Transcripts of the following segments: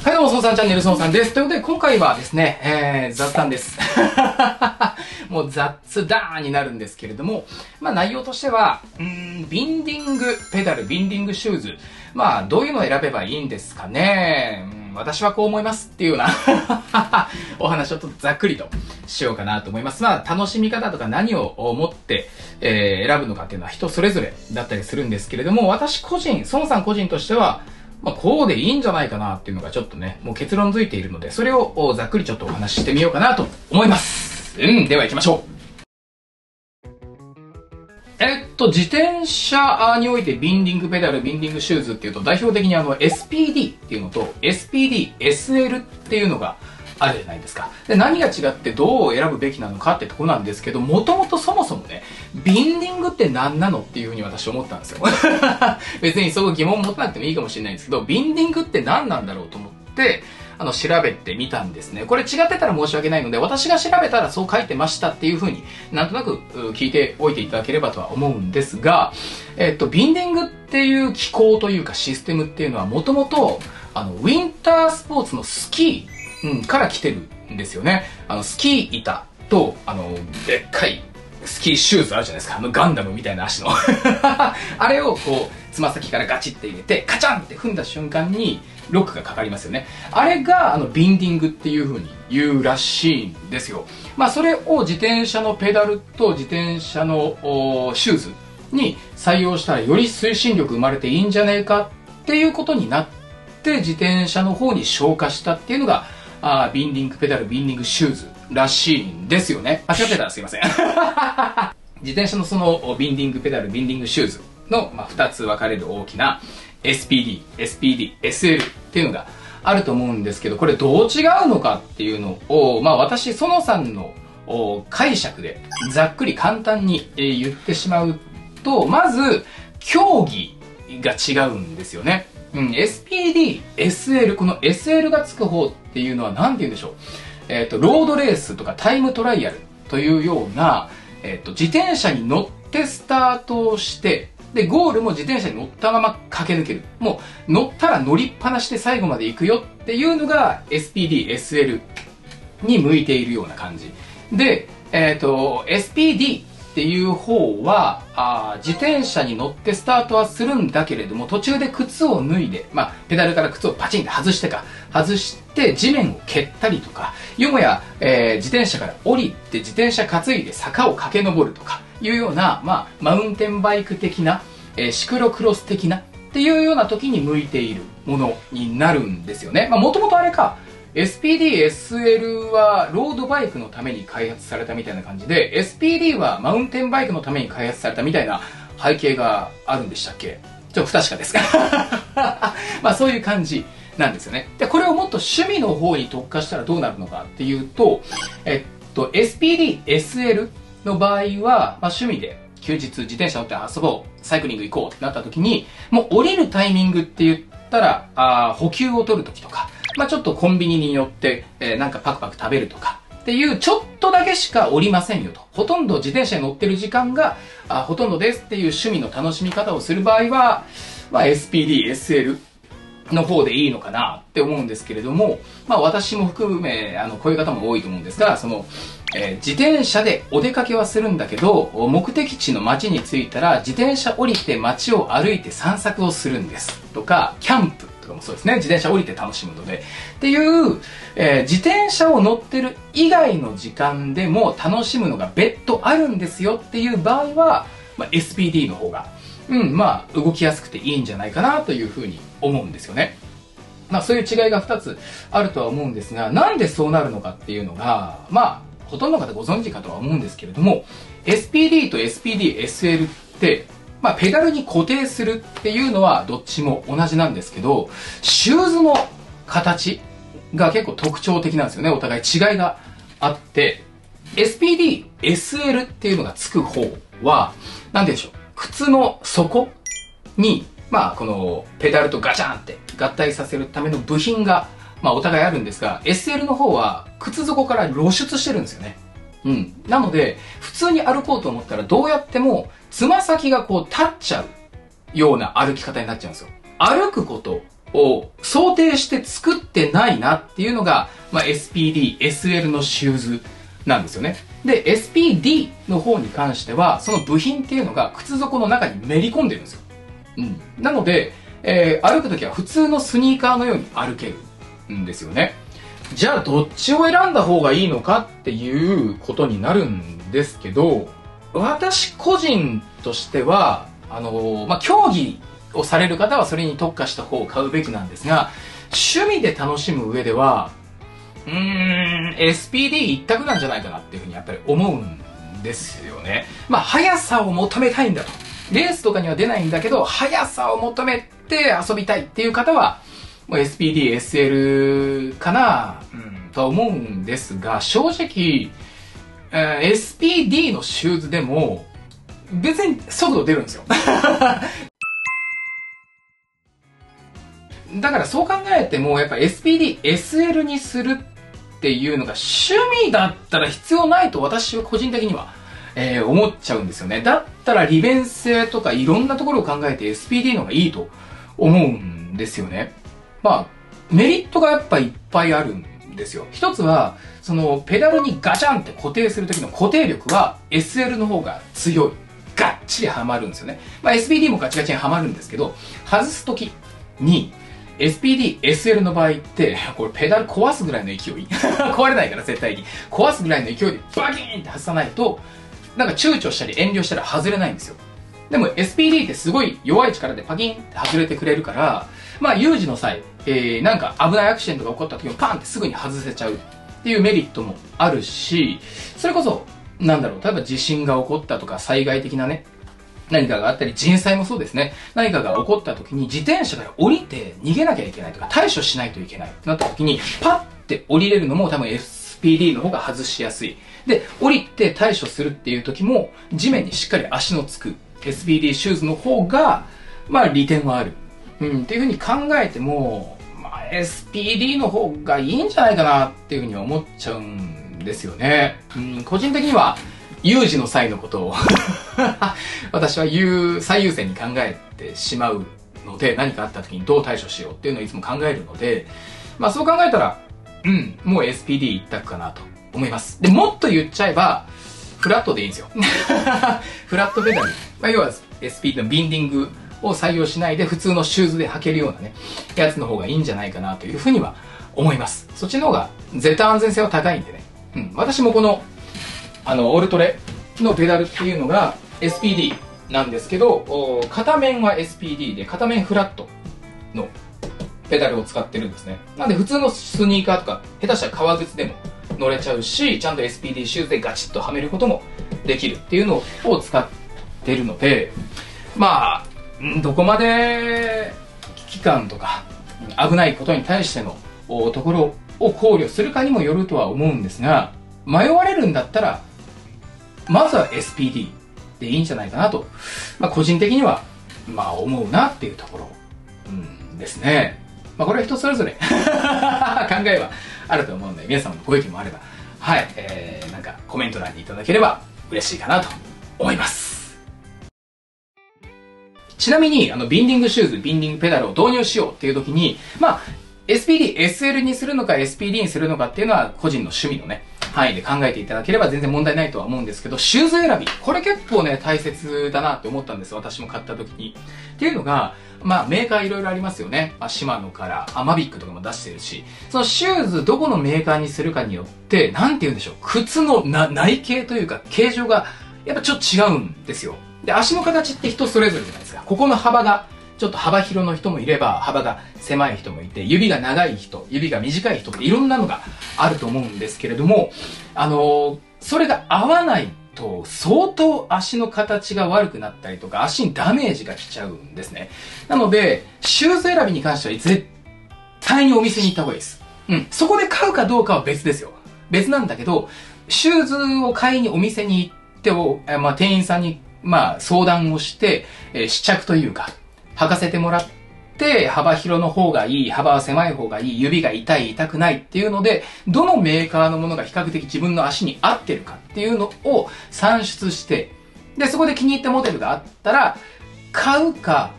はい、どうも、そのさんチャンネル、そのさんです。ということで、今回はですね、雑談です。もう雑談になるんですけれども、まあ内容としては、ビンディングペダル、ビンディングシューズ。まあ、どういうのを選べばいいんですかね。私はこう思いますっていうようなお話をちょっとざっくりとしようかなと思います。まあ、楽しみ方とか何を思って、選ぶのかっていうのは人それぞれだったりするんですけれども、私個人、そのさん個人としては、まあ、こうでいいんじゃないかなっていうのがちょっとね、もう結論づいているので、それをざっくりちょっとお話ししてみようかなと思います。では行きましょう。自転車においてビンディングペダル、ビンディングシューズっていうと、代表的にSPD っていうのと SPD、SL っていうのがあるじゃないですか。で、何が違ってどう選ぶべきなのかってとこなんですけど、もともとそもそもね、ビンディングって何なのっていうふうに私思ったんですよ。別にそう疑問持たなくてもいいかもしれないんですけど、ビンディングって何なんだろうと思って、調べてみたんですね。これ違ってたら申し訳ないので、私が調べたらそう書いてましたっていうふうになんとなく聞いておいていただければとは思うんですが、ビンディングっていう機構というかシステムっていうのはもともと、ウィンタースポーツのスキー、から来てるんですよね。スキー板と、でっかいスキーシューズあるじゃないですか。ガンダムみたいな足の。あれをこう、つま先からガチって入れて、カチャンって踏んだ瞬間に、ロックがかかりますよね。あれが、ビンディングっていう風に言うらしいんですよ。まあ、それを自転車のペダルと自転車のシューズに採用したら、より推進力生まれていいんじゃねえかっていうことになって、自転車の方に昇華したっていうのが、ビンディングペダル、ビンディングシューズらしいんですよね。間違ってたらすいません。自転車のそのビンディングペダル、ビンディングシューズの、2つ分かれる大きな SPD、SPD、SL っていうのがあると思うんですけど、これどう違うのかっていうのを、私、園さんの解釈でざっくり簡単に言ってしまうと、まず、競技が違うんですよね。SPD、SL、この SL がつく方っていうのは何て言うんでしょう。ロードレースとかタイムトライアルというような、自転車に乗ってスタートをして、で、ゴールも自転車に乗ったまま駆け抜ける。もう、乗ったら乗りっぱなしで最後まで行くよっていうのが SPD、SL に向いているような感じ。で、SPD っていう方は自転車に乗ってスタートはするんだけれども、途中で靴を脱いで、ペダルから靴をパチンって外して地面を蹴ったりとか、よもや、自転車から降りて自転車担いで坂を駆け上るとかいうような、マウンテンバイク的な、シクロクロス的なっていうような時に向いているものになるんですよね。もともとあれか、SPD、SL はロードバイクのために開発されたみたいな感じで、SPD はマウンテンバイクのために開発されたみたいな背景があるんでしたっけ？ちょっと不確かですが。そういう感じなんですよね。で、これをもっと趣味の方に特化したらどうなるのかっていうと、SPD、SL の場合は、趣味で休日自転車乗って遊ぼう、サイクリング行こうってなった時に、もう降りるタイミングって言ったら、補給を取る時とか、ちょっとコンビニに寄って、なんかパクパク食べるとかっていうちょっとだけしか降りませんよと。ほとんど自転車に乗ってる時間がほとんどですっていう趣味の楽しみ方をする場合は、SPD、SL の方でいいのかなって思うんですけれども、私も含め、こういう方も多いと思うんですが、自転車でお出かけはするんだけど、目的地の街に着いたら自転車降りて街を歩いて散策をするんですとか、キャンプとかもそうですね。自転車降りて楽しむので。っていう、自転車を乗ってる以外の時間でも楽しむのが別途あるんですよっていう場合は、SPD の方が、動きやすくていいんじゃないかなというふうに思うんですよね。そういう違いが2つあるとは思うんですが、なんでそうなるのかっていうのが、ほとんどの方ご存知かとは思うんですけれども、SPD と SPD、SL って、ペダルに固定するっていうのはどっちも同じなんですけど、シューズの形が結構特徴的なんですよね。お互い違いがあって、SPD、SL っていうのがつく方は、なんでしょう、靴の底に、このペダルとガチャンって合体させるための部品が、お互いあるんですが、SL の方は靴底から露出してるんですよね。なので、普通に歩こうと思ったらどうやっても、つま先がこう立っちゃうような歩き方になっちゃうんですよ。歩くことを想定して作ってないなっていうのが、SPD、SL のシューズなんですよね。で、SPD の方に関しては、その部品っていうのが靴底の中にめり込んでるんですよ。なので、歩くときは普通のスニーカーのように歩けるんですよね。じゃあ、どっちを選んだ方がいいのかっていうことになるんですけど、私個人としては、競技をされる方はそれに特化した方を買うべきなんですが、趣味で楽しむ上では、SPD 一択なんじゃないかなっていうふうにやっぱり思うんですよね。速さを求めたいんだと。レースとかには出ないんだけど、速さを求めて遊びたいっていう方は、もう SPD、SL かな、とは思うんですが、正直、SPD のシューズでも、別に速度出るんですよ。だからそう考えても、やっぱ SPD、SL にするっていうのが趣味だったら必要ないと私は個人的には、思っちゃうんですよね。だったら利便性とかいろんなところを考えて SPD の方がいいと思うんですよね。メリットがやっぱいっぱいあるんですよ。一つは、そのペダルにガチャンって固定する時の固定力は SL の方が強い。ガッチリはまるんですよね。SPD もガチガチにはまるんですけど、外す時に SPD、SL の場合って、これペダル壊すぐらいの勢い壊れないから絶対に。壊すぐらいの勢いでバキーンって外さないと、なんか躊躇したり遠慮したら外れないんですよ。でも SPD ってすごい弱い力でパキンって外れてくれるから、有事の際、なんか危ないアクシデントが起こった時もパンってすぐに外せちゃうっていうメリットもあるし、それこそ、例えば地震が起こったとか災害的なね、何かがあったり、人災もそうですね。何かが起こった時に自転車から降りて逃げなきゃいけないとか対処しないといけないってなった時に、パッて降りれるのも多分 SPD の方が外しやすい。で、降りて対処するっていう時も、地面にしっかり足のつく SPD シューズの方が、利点はある。っていうふうに考えても、SPD の方がいいんじゃないかなっていうふうには思っちゃうんですよね。個人的には、有事の際のことを私は最優先に考えてしまうので、何かあった時にどう対処しようっていうのをいつも考えるので、そう考えたら、もう SPD 一択かなと思います。で、もっと言っちゃえば、フラットでいいんですよ。フラットペダル。要は SPD のビンディングを採用しないで普通のシューズで履けるようなね、やつの方がいいんじゃないかなというふうには思います。そっちの方が絶対安全性は高いんでね。私もこの、オルトレのペダルっていうのが SPD なんですけど、片面は SPD で片面フラットのペダルを使ってるんですね。なんで普通のスニーカーとか、下手したら革靴でも乗れちゃうし、ちゃんと SPD シューズでガチッとはめることもできるっていうのを使ってるので、どこまで危機感とか危ないことに対してのところを考慮するかにもよるとは思うんですが、迷われるんだったら、まずは SPD でいいんじゃないかなと、個人的には、思うなっていうところ、ですね。これは人それぞれ考えはあると思うので、皆さんのご意見もあれば、なんかコメント欄にいただければ嬉しいかなと思います。ちなみに、ビンディングシューズ、ビンディングペダルを導入しようっていう時に、SPD、SL にするのか SPD にするのかっていうのは個人の趣味のね、範囲で考えていただければ全然問題ないとは思うんですけど、シューズ選び。これ結構ね、大切だなって思ったんです。私も買った時に。っていうのが、メーカーいろいろありますよね。シマノから、マビックとかも出してるし、そのシューズどこのメーカーにするかによって、なんて言うんでしょう。靴の内径というか、形状が、やっぱちょっと違うんですよ。で、足の形って人それぞれじゃないですか。ここの幅が、ちょっと幅広の人もいれば、幅が狭い人もいて、指が長い人、指が短い人っていろんなのがあると思うんですけれども、それが合わないと、相当足の形が悪くなったりとか、足にダメージが来ちゃうんですね。なので、シューズ選びに関しては絶対にお店に行った方がいいです。そこで買うかどうかは別ですよ。別なんだけど、シューズを買いにお店に行って店員さんに、相談をして、試着というか、履かせてもらって、幅広の方がいい、幅は狭い方がいい、指が痛い、痛くないっていうので、どのメーカーのものが比較的自分の足に合ってるかっていうのを算出して、で、そこで気に入ったモデルがあったら、買うか、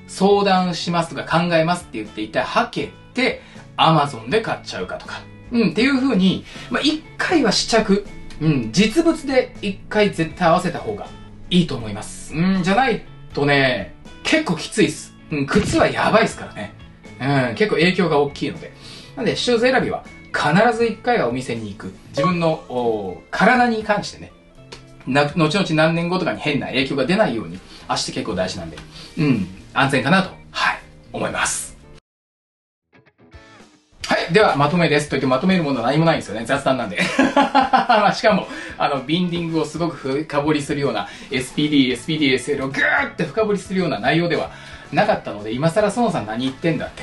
相談しますとか考えますって言って一体はけて、Amazon で買っちゃうかとか。っていう風に、一回は試着、実物で一回絶対合わせた方がいいと思います。じゃないとね、結構きついっす。靴はやばいっすからね。結構影響が大きいので。なんで、シューズ選びは必ず一回はお店に行く。自分の体に関してね、後々何年後とかに変な影響が出ないように、足って結構大事なんで、安全かなと、思います。はい。では、まとめです。と言ってまとめるものは何もないんですよね。雑談なんで。しかも、ビンディングをすごく深掘りするような SPD、SPD、SL をぐーって深掘りするような内容ではなかったので、今更園さん何言ってんだって。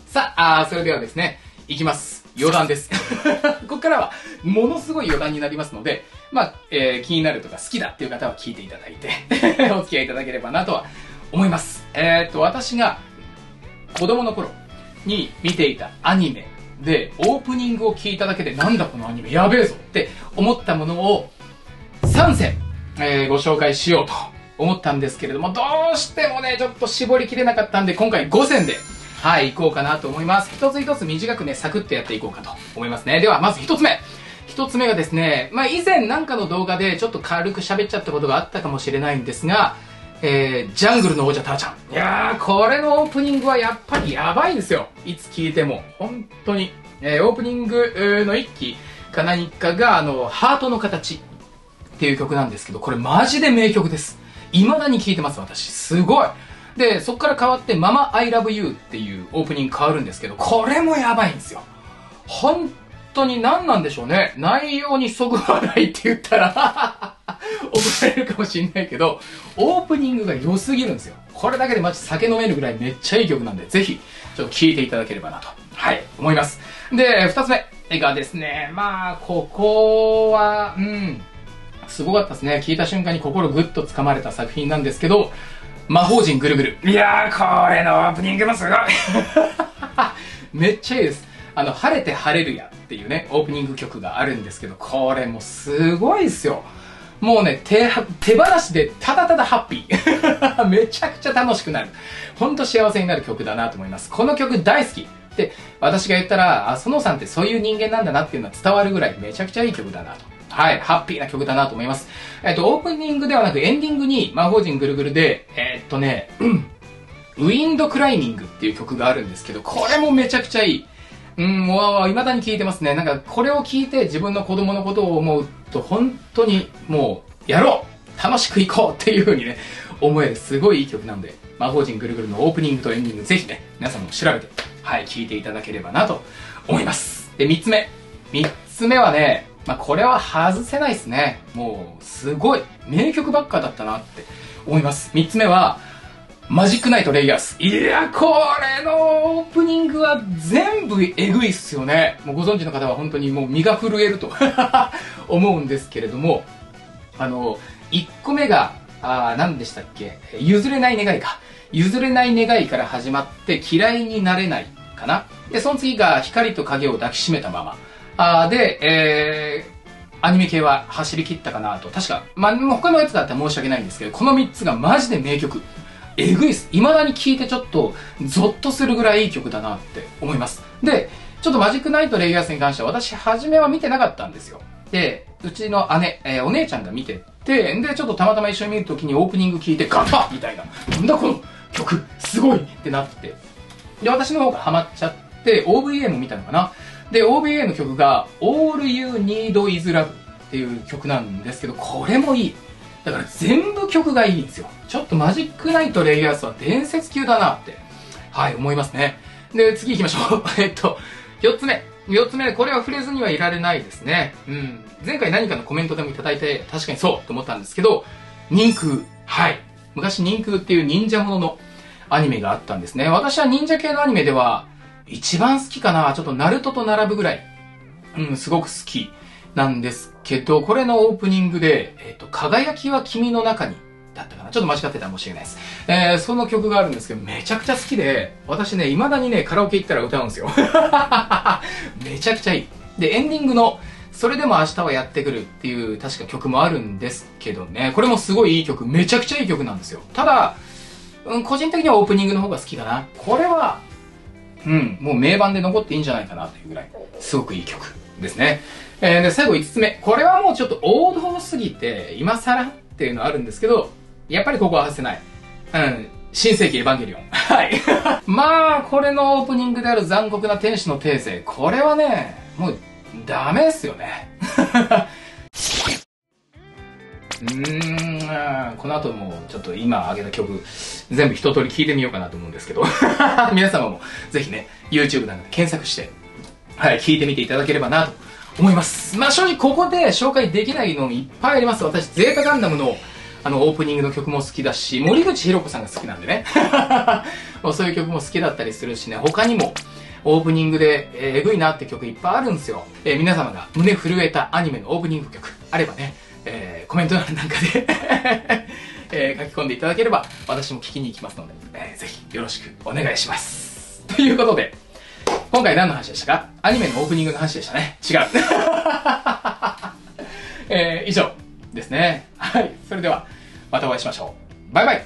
さあ、それではですね、いきます。余談です。ここからは、ものすごい余談になりますので、気になるとか好きだっていう方は聞いていただいて、お付き合いいただければなとは思います。私が子供の頃に見ていたアニメで、オープニングを聞いただけで、なんだこのアニメやべえぞって思ったものを3選、ご紹介しようと思ったんですけれども、どうしてもね、ちょっと絞りきれなかったんで、今回5選で、行こうかなと思います。一つ一つ短くね、サクッとやっていこうかと思いますね。では、まず一つ目。一つ目がですね、以前なんかの動画でちょっと軽く喋っちゃったことがあったかもしれないんですが、ジャングルの王者タラちゃん。いやー、これのオープニングはやっぱりやばいですよ。いつ聞いても。本当に。オープニングの一期か何かが、ハートの形っていう曲なんですけど、これマジで名曲です。未だに聴いてます、私。すごい。で、そこから変わって、ママ I love you っていうオープニング変わるんですけど、これもやばいんですよ。本当に何なんでしょうね。内容にそぐわないって言ったら、怒られるかもしれないけど、オープニングが良すぎるんですよ。これだけでマジ酒飲めるぐらいめっちゃいい曲なんで、ぜひ、ちょっと聴いていただければなと、思います。で、二つ目がですね、ここは、すごかったですね。聞いた瞬間に心ぐっと掴まれた作品なんですけど、魔法陣ぐるぐる。いやー、これのオープニングもすごいめっちゃいいです。晴れて晴れるやっていうね、オープニング曲があるんですけど、これもすごいですよ。もうね、手放しでただただハッピー。めちゃくちゃ楽しくなる。ほんと幸せになる曲だなと思います。この曲大好き。で、私が言ったら、園さんってそういう人間なんだなっていうのは伝わるぐらいめちゃくちゃいい曲だなと。ハッピーな曲だなと思います。オープニングではなくエンディングに魔法陣ぐるぐるで、ウィンドクライミングっていう曲があるんですけど、これもめちゃくちゃいい。もう未だに聴いてますね。なんかこれを聞いて自分の子供のことを思うと本当にもうやろう楽しくいこうっていう風にね、思えるすごいいい曲なので、魔法陣ぐるぐるのオープニングとエンディングぜひね、皆さんも調べて、聴いていただければなと思います。で、三つ目はね、これは外せないですね。もう、すごい、名曲ばっかだったなって思います。三つ目は、マジックナイトレイヤース。いや、これのオープニングは全部えぐいっすよね。もうご存知の方は本当にもう身が震えると思うんですけれども、1個目が、何でしたっけ、譲れない願いか。譲れない願いから始まって嫌いになれないかな。で、その次が光と影を抱きしめたまま。で、アニメ系は走り切ったかなと。確か、他のやつだったら申し訳ないんですけど、この3つがマジで名曲。えぐいっす。未だに聴いてちょっとゾッとするぐらいいい曲だなって思います。で、ちょっとマジックナイトレイヤースに関しては私初めは見てなかったんですよ。で、うちの姉、お姉ちゃんが見てて、で、ちょっとたまたま一緒に見るときにオープニング聴いてガンパみたいな。なんだこの曲すごいってなって。で、私の方がハマっちゃって、OVA も見たのかな。で、OVA の曲が All You Need Is Love っていう曲なんですけど、これもいい。だから全部曲がいいんですよ。ちょっとマジックナイトレイヤースは伝説級だなって、思いますね。で、次行きましょう。4つ目。4つ目、これは触れずにはいられないですね。前回何かのコメントでもいただいて、確かにそうと思ったんですけど、忍空。昔忍空っていう忍者もののアニメがあったんですね。私は忍者系のアニメでは、一番好きかな。ちょっとナルトと並ぶぐらい、すごく好きなんですけど、これのオープニングで、輝きは君の中に、だったかな。ちょっと間違ってたかもしれないです。その曲があるんですけど、めちゃくちゃ好きで、私ね、未だにね、カラオケ行ったら歌うんですよ。めちゃくちゃいい。で、エンディングのそれでも明日はやってくるっていう確か曲もあるんですけどね。これもすごいいい曲、めちゃくちゃいい曲なんですよ。ただ、個人的にはオープニングの方が好きかな。これは、もう名盤で残っていいんじゃないかなというぐらい、すごくいい曲ですね。で、最後5つ目。これはもうちょっと王道すぎて、今更っていうのはあるんですけど、やっぱりここは外せない。新世紀エヴァンゲリオン。はい。まあ、これのオープニングである残酷な天使のテーゼ。これはね、もう、ダメですよね。この後もちょっと今挙げた曲、全部一通り聴いてみようかなと思うんですけど、皆様もぜひね、YouTube なんかで検索して、はい、聴いてみていただければなと思います。まあ正直ここで紹介できないのいっぱいあります。私、ゼータガンダムのオープニングの曲も好きだし、森口博子さんが好きなんでね。そういう曲も好きだったりするしね、他にもオープニングで、えぐいなって曲いっぱいあるんですよ。皆様が胸震えたアニメのオープニング曲あればね、コメント欄なんかで書き込んでいただければ、私も聞きに行きますので、ぜひよろしくお願いします。ということで、今回何の話でしたか？アニメのオープニングの話でしたね。違う。以上ですね。はい。それでは、またお会いしましょう。バイバイ。